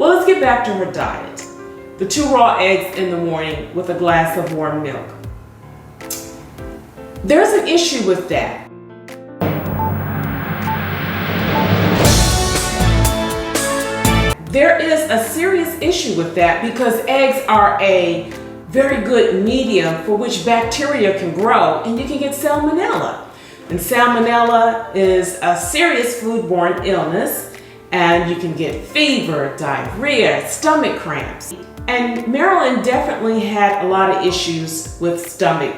Well, let's get back to her diet. The 2 raw eggs in the morning with a glass of warm milk. There's an issue with that. There is a serious issue with that because eggs are a very good medium for which bacteria can grow, and you can get salmonella. And salmonella is a serious foodborne illness, and you can get fever, diarrhea, stomach cramps. And Marilyn definitely had a lot of issues with stomach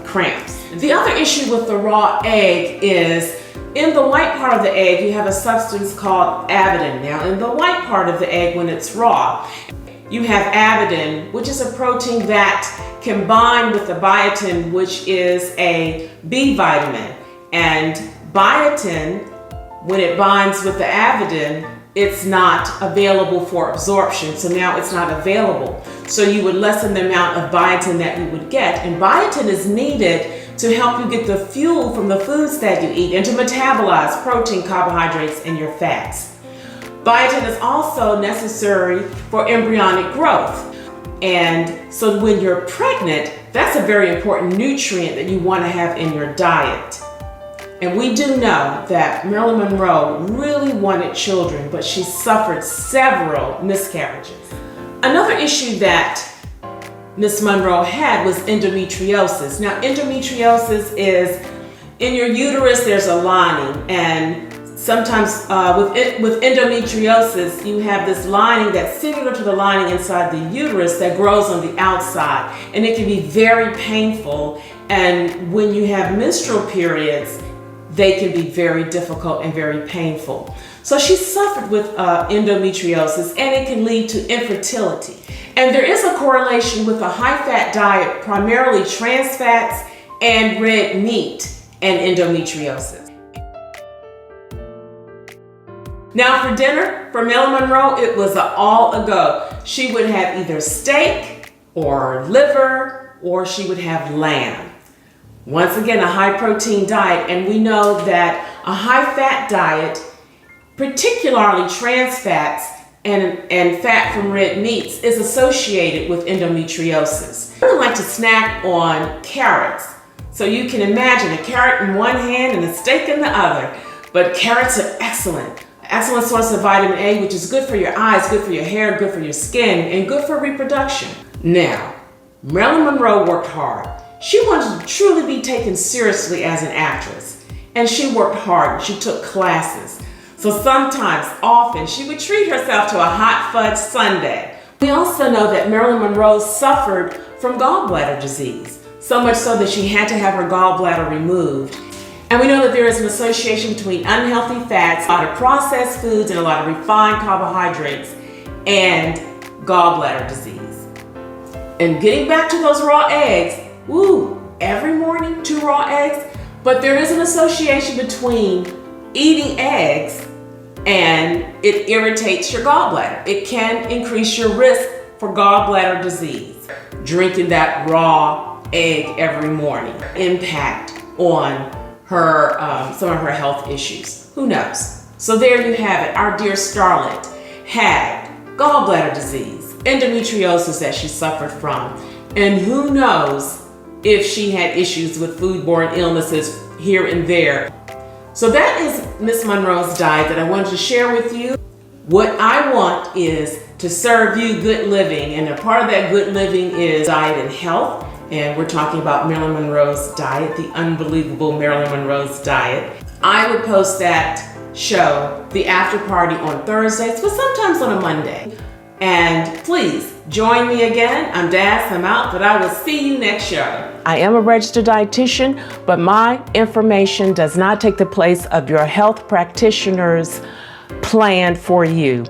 cramps. The other issue with the raw egg is in the white part of the egg, you have a substance called avidin. Now, in the white part of the egg, when it's raw, you have avidin, which is a protein that can bind with the biotin, which is a B vitamin. And biotin, when it binds with the avidin, it's not available for absorption. So now it's not available. So you would lessen the amount of biotin that you would get. And biotin is needed to help you get the fuel from the foods that you eat and to metabolize protein, carbohydrates, and your fats. Biotin is also necessary for embryonic growth. And so when you're pregnant, that's a very important nutrient that you want to have in your diet. And we do know that Marilyn Monroe really wanted children, but she suffered several miscarriages. Another issue that Miss Monroe had was endometriosis. Now, endometriosis is in your uterus, there's a lining, and sometimes with endometriosis, you have this lining that's similar to the lining inside the uterus that grows on the outside, and it can be very painful. And when you have menstrual periods, they can be very difficult and very painful. So she suffered with endometriosis, and it can lead to infertility. And there is a correlation with a high-fat diet, primarily trans fats and red meat, and endometriosis. Now for dinner, for Marilyn Monroe, it was an all-a-go. She would have either steak or liver, or she would have lamb. Once again, a high-protein diet, and we know that a high-fat diet, particularly trans fats and fat from red meats, is associated with endometriosis. I like to snack on carrots. So you can imagine a carrot in one hand and a steak in the other. But carrots are excellent. Excellent source of vitamin A, which is good for your eyes, good for your hair, good for your skin, and good for reproduction. Now, Marilyn Monroe worked hard. She wanted to truly be taken seriously as an actress. And she worked hard. She took classes. So sometimes, often, she would treat herself to a hot fudge sundae. We also know that Marilyn Monroe suffered from gallbladder disease, so much so that she had to have her gallbladder removed. And we know that there is an association between unhealthy fats, a lot of processed foods, and a lot of refined carbohydrates, and gallbladder disease. And getting back to those raw eggs, every morning 2 raw eggs, but there is an association between eating eggs and it irritates your gallbladder. It can increase your risk for gallbladder disease. Drinking that raw egg every morning impact on her some of her health issues. Who knows? So there you have it. Our dear Starlet had gallbladder disease, endometriosis that she suffered from, and who knows if she had issues with foodborne illnesses here and there. So that is Miss Monroe's diet that I wanted to share with you. What I want is to serve you good living, and a part of that good living is diet and health. And we're talking about Marilyn Monroe's diet, the unbelievable Marilyn Monroe's diet. I would post that show, the after party, on Thursdays, but sometimes on a Monday. And please join me again. I'm Das, I'm out, but I will see you next show. I am a registered dietitian, but my information does not take the place of your health practitioner's plan for you.